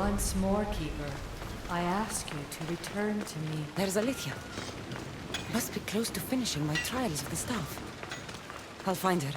Once more, Keeper, I ask you to return to me. There's Alethea. Must be close to finishing my trials of the staff. I'll find her.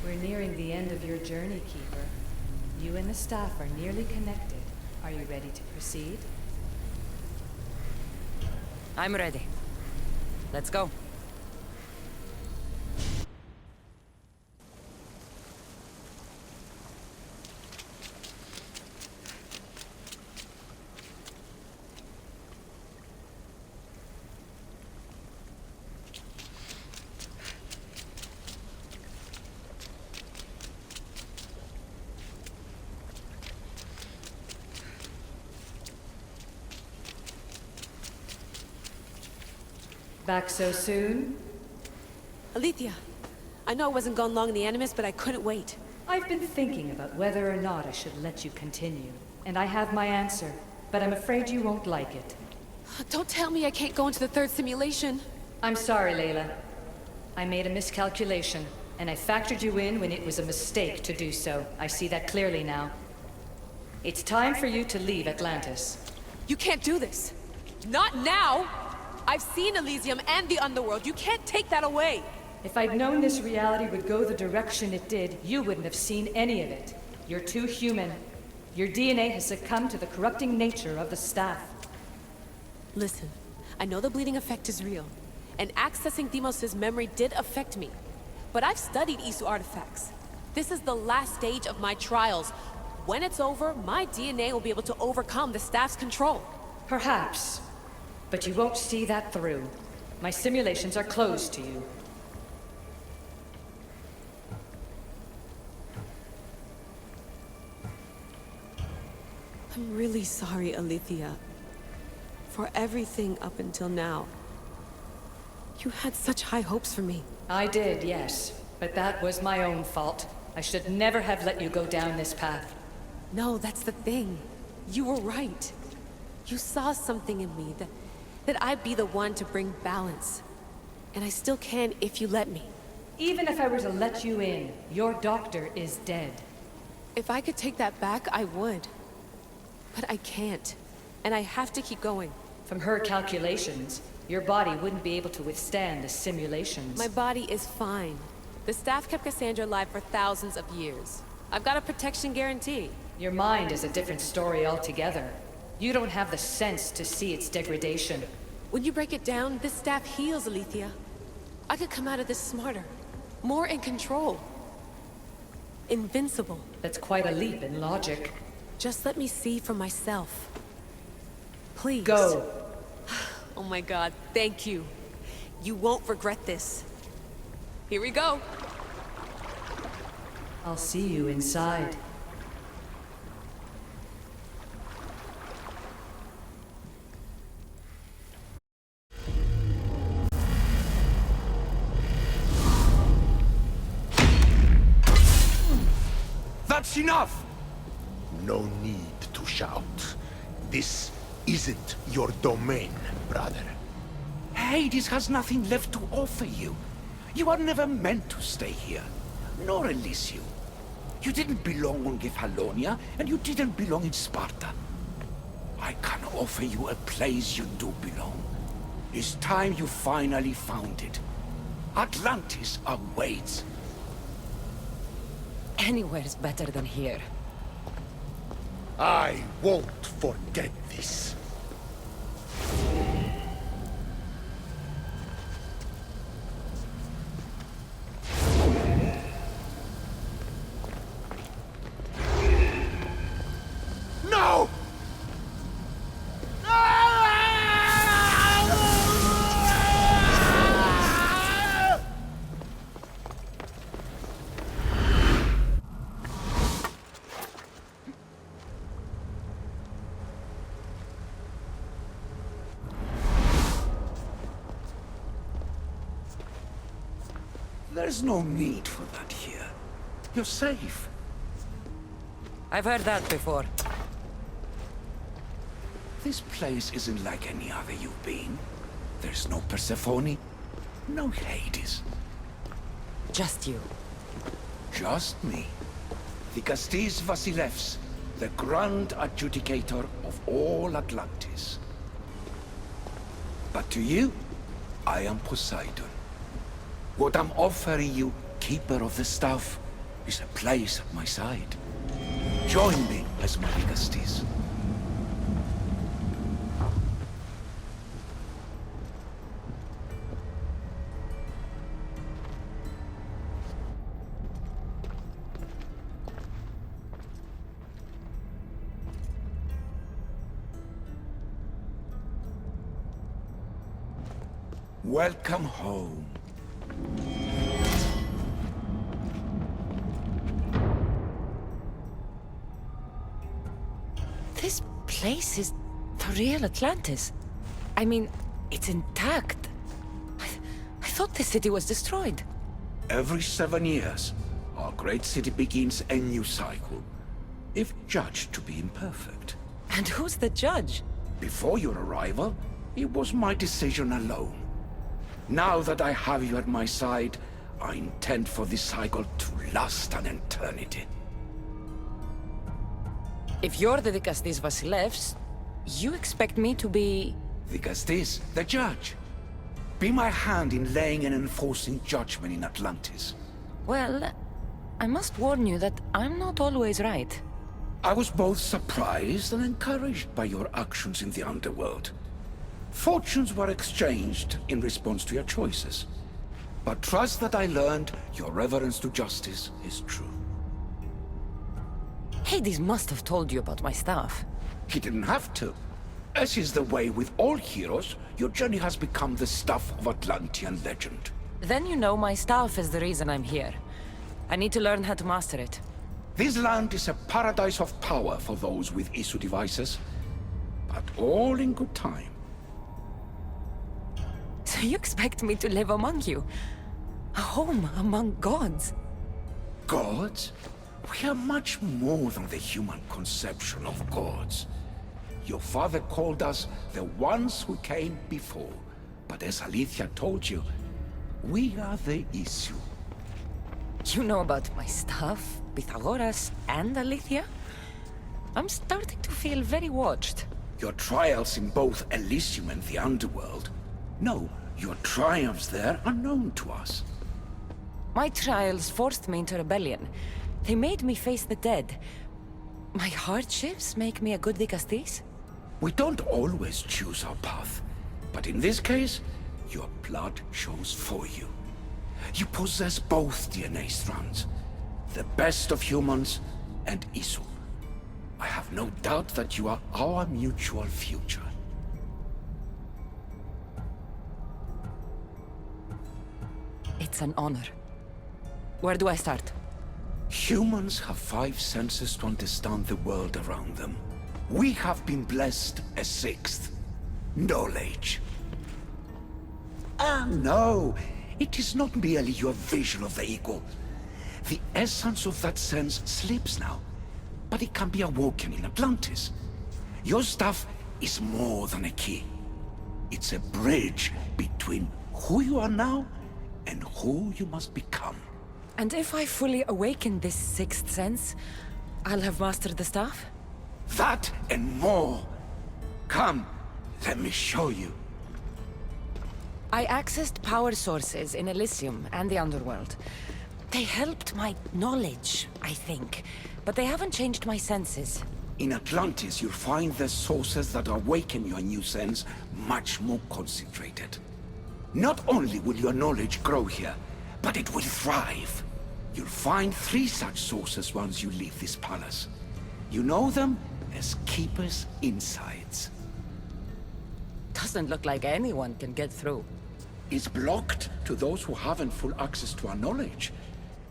We're nearing the end of your journey, Keeper. You and the staff are nearly connected. Are you ready to proceed? I'm ready. Let's go. Back so soon? Alethea, I know I wasn't gone long in the Animus, but I couldn't wait. I've been thinking about whether or not I should let you continue, and I have my answer, but I'm afraid you won't like it. Don't tell me I can't go into the third simulation. I'm sorry, Layla. I made a miscalculation, and I factored you in when it was a mistake to do so. I see that clearly now. It's time for you to leave Atlantis. You can't do this. Not now! I've seen Elysium and the Underworld. You can't take that away! If I'd known this reality would go the direction it did, you wouldn't have seen any of it. You're too human. Your DNA has succumbed to the corrupting nature of the staff. Listen, I know the bleeding effect is real, and accessing Deimos' memory did affect me. But I've studied Isu artifacts. This is the last stage of my trials. When it's over, my DNA will be able to overcome the staff's control. Perhaps. But you won't see that through. My simulations are closed to you. I'm really sorry, Alethea. For everything up until now. You had such high hopes for me. I did, yes. But that was my own fault. I should never have let you go down this path. No, that's the thing. You were right. You saw something in me that I'd be the one to bring balance. And I still can if you let me. Even if I were to let you in, your doctor is dead. If I could take that back, I would. But I can't. And I have to keep going. From her calculations, your body wouldn't be able to withstand the simulations. My body is fine. The staff kept Cassandra alive for thousands of years. I've got a protection guarantee. Your mind is a different story altogether. You don't have the sense to see its degradation. When you break it down, this staff heals, Alethea. I could come out of this smarter, more in control. Invincible. That's quite a leap in logic. Just let me see for myself. Please. Go. Oh my god, thank you. You won't regret this. Here we go. I'll see you inside. That's enough! No need to shout. This isn't your domain, brother. Hades has nothing left to offer you. You are never meant to stay here. Nor Elysium. You didn't belong on Kefalonia, and you didn't belong in Sparta. I can offer you a place you do belong. It's time you finally found it. Atlantis awaits. Anywhere's better than here. I won't forget this. No! There's no need for that here. You're safe. I've heard that before. This place isn't like any other you've been. There's no Persephone, no Hades. Just you. Just me. Dikastes Vasilevs, the grand adjudicator of all Atlantis. But to you, I am Poseidon. What I'm offering you, Keeper of the Staff, is a place at my side. Join me as my Dikastes. Welcome home. This place is the real Atlantis. I mean, it's intact. I thought the city was destroyed. Every 7 years, our great city begins a new cycle, if judged to be imperfect. And who's the judge? Before your arrival, it was my decision alone. Now that I have you at my side, I intend for this cycle to last an eternity. If you're the Dikastes Vasilevs, you expect me to be... Dikastes, the judge. Be my hand in laying and enforcing judgment in Atlantis. Well, I must warn you that I'm not always right. I was both surprised and encouraged by your actions in the underworld. Fortunes were exchanged in response to your choices. But trust that I learned your reverence to justice is true. Hades must have told you about my staff. He didn't have to. As is the way with all heroes, your journey has become the stuff of Atlantean legend. Then you know my staff is the reason I'm here. I need to learn how to master it. This land is a paradise of power for those with Isu devices. But all in good time. So you expect me to live among you? A home among gods? Gods? We are much more than the human conception of gods. Your father called us the ones who came before. But as Alethea told you, we are the Isu. You know about my staff, Pythagoras, and Alethea? I'm starting to feel very watched. Your trials in both Elysium and the Underworld. No, your triumphs there are known to us. My trials forced me into rebellion. They made me face the dead. My hardships make me a good Dikastes? We don't always choose our path, but in this case, your blood shows for you. You possess both DNA strands, the best of humans and Isu. I have no doubt that you are our mutual future. It's an honor. Where do I start? Humans have 5 senses to understand the world around them. We have been blessed a 6th. Knowledge. Ah, no. It is not merely your vision of the eagle. The essence of that sense slips now, but it can be awoken in Atlantis. Your stuff is more than a key. It's a bridge between who you are now and who you must become. And if I fully awaken this 6th sense, I'll have mastered the staff? That and more. Come, let me show you. I accessed power sources in Elysium and the Underworld. They helped my knowledge, I think, but they haven't changed my senses. In Atlantis, you'll find the sources that awaken your new sense much more concentrated. Not only will your knowledge grow here, but it will thrive. You'll find 3 such sources once you leave this palace. You know them as Keeper's Insides. Doesn't look like anyone can get through. It's blocked to those who haven't full access to our knowledge.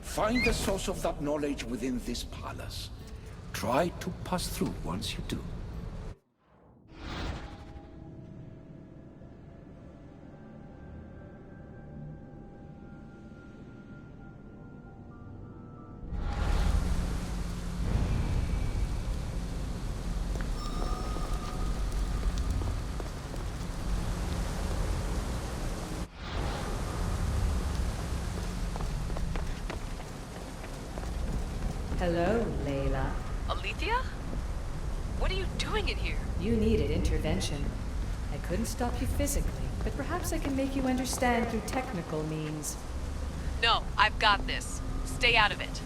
Find the source of that knowledge within this palace. Try to pass through once you do. Hello, Layla. Alethea? What are you doing in here? You needed intervention. I couldn't stop you physically, but perhaps I can make you understand through technical means. No, I've got this. Stay out of it.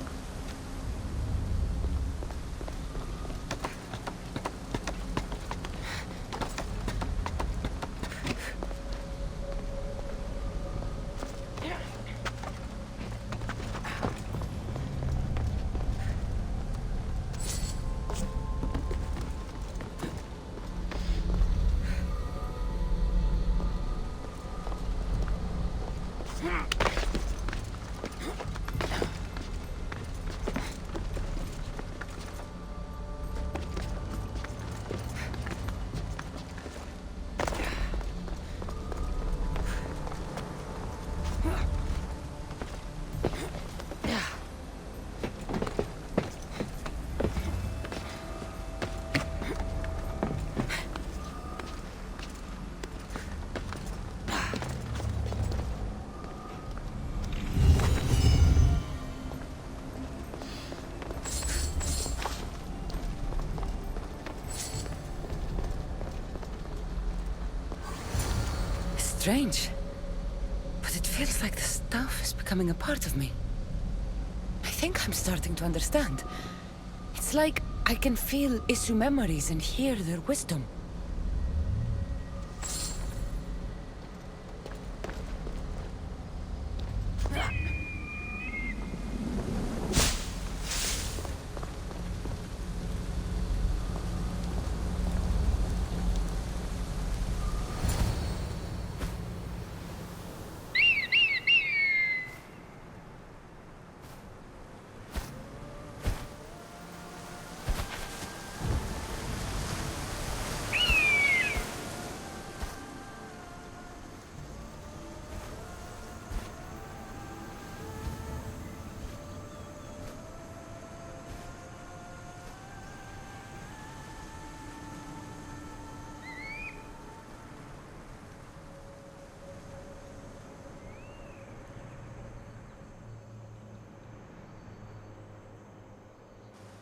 Strange. But it feels like the stuff is becoming a part of me. I think I'm starting to understand. It's like I can feel Isu memories and hear their wisdom.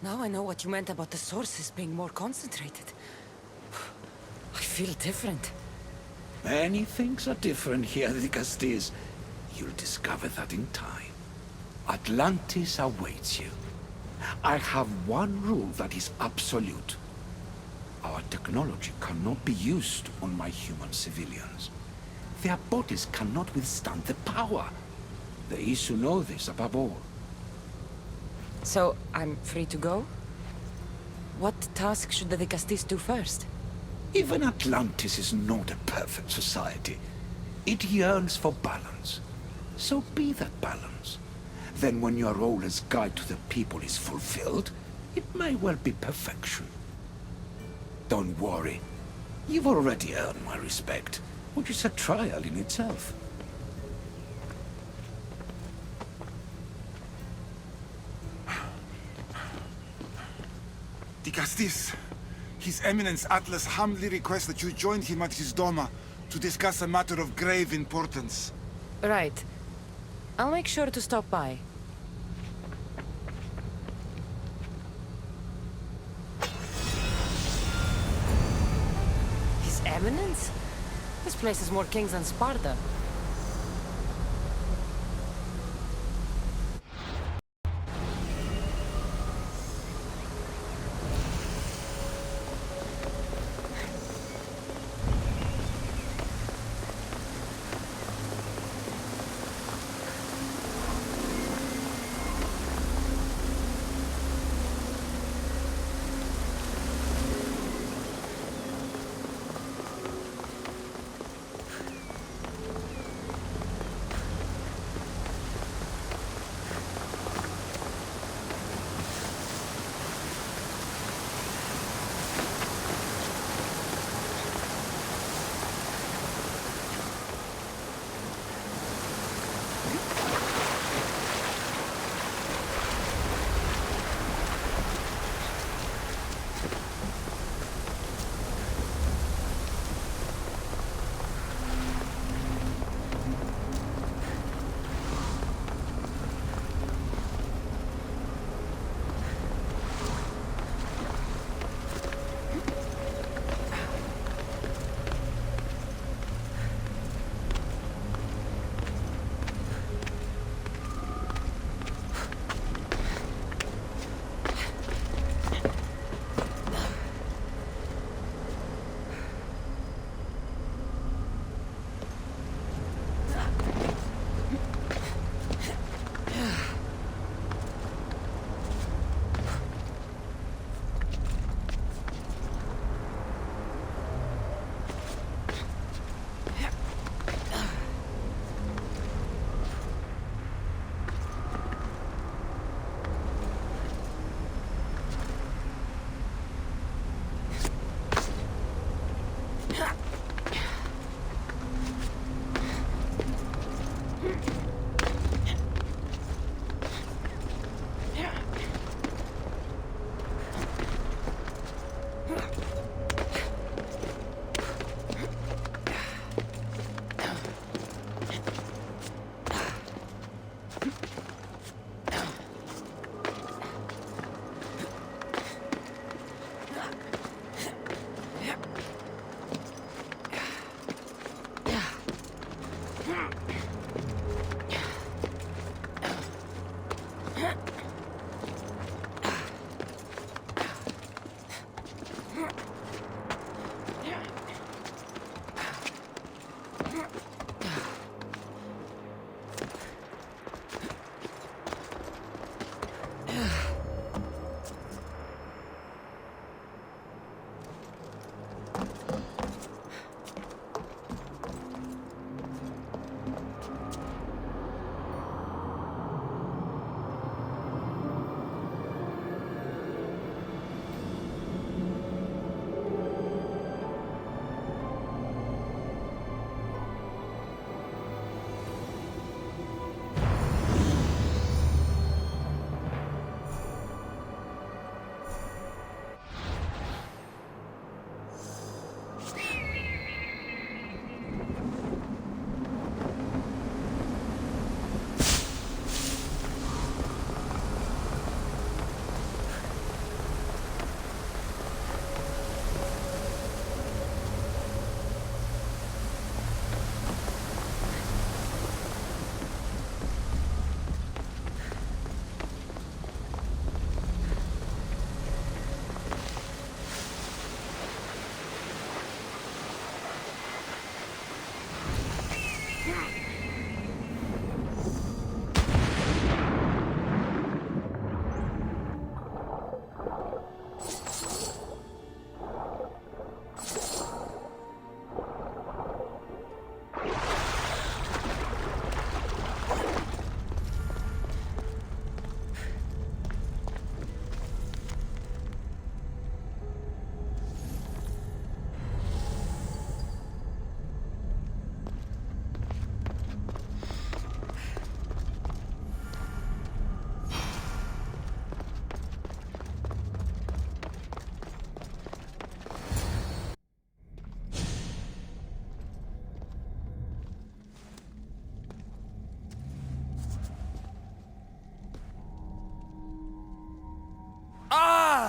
Now I know what you meant about the sources being more concentrated. I feel different. Many things are different here, Dikastes. You'll discover that in time. Atlantis awaits you. I have one rule that is absolute. Our technology cannot be used on my human civilians. Their bodies cannot withstand the power. The Isu know this above all. So, I'm free to go? What task should the Dikastes do first? Even Atlantis is not a perfect society. It yearns for balance. So be that balance. Then when your role as guide to the people is fulfilled, it may well be perfection. Don't worry. You've already earned my respect, which is a trial in itself. Dikastes, His Eminence Atlas humbly requests that you join him at his Doma to discuss a matter of grave importance. Right. I'll make sure to stop by. His Eminence? This place has more kings than Sparta.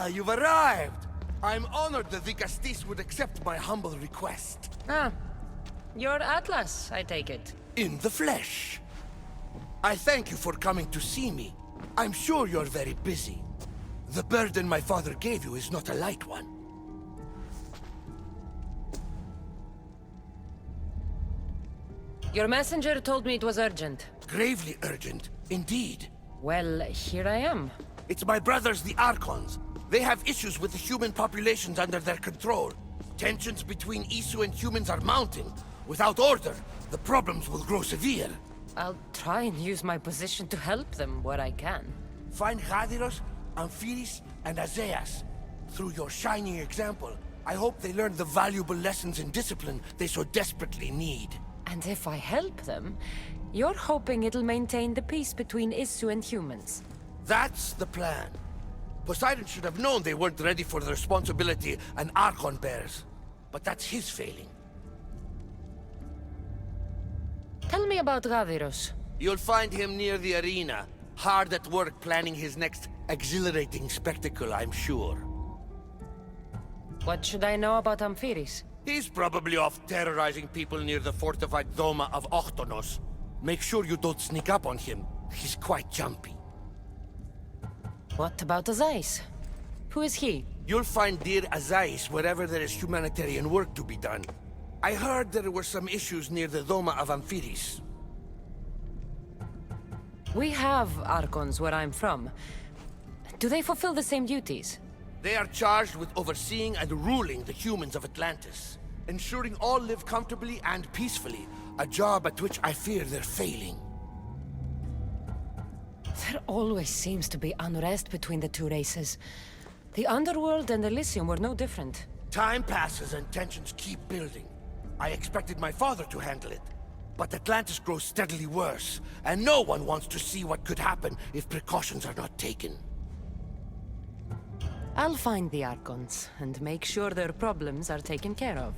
you've arrived! I'm honored the Dikastes would accept my humble request. Ah, you're Atlas, I take it. In the flesh. I thank you for coming to see me. I'm sure you're very busy. The burden my father gave you is not a light one. Your messenger told me it was urgent. Gravely urgent, indeed. Well, here I am. It's my brothers, the Archons. They have issues with the human populations under their control. Tensions between Isu and humans are mounting. Without order, the problems will grow severe. I'll try and use my position to help them where I can. Find Gadiros, Amphiris, and Azeas. Through your shining example, I hope they learn the valuable lessons in discipline they so desperately need. And if I help them, you're hoping it'll maintain the peace between Isu and humans. That's the plan. Poseidon should have known they weren't ready for the responsibility an Archon bears. But that's his failing. Tell me about Gaviros. You'll find him near the arena, hard at work planning his next exhilarating spectacle, I'm sure. What should I know about Amphiris? He's probably off terrorizing people near the fortified Doma of Ochtonos. Make sure you don't sneak up on him. He's quite jumpy. What about Azais? Who is he? You'll find dear Azais wherever there is humanitarian work to be done. I heard there were some issues near the Doma of Amphiris. We have Archons where I'm from. Do they fulfill the same duties? They are charged with overseeing and ruling the humans of Atlantis, ensuring all live comfortably and peacefully, a job at which I fear they're failing. There always seems to be unrest between the two races. The Underworld and Elysium were no different. Time passes and tensions keep building. I expected my father to handle it, but Atlantis grows steadily worse, and no one wants to see what could happen if precautions are not taken. I'll find the Archons and make sure their problems are taken care of.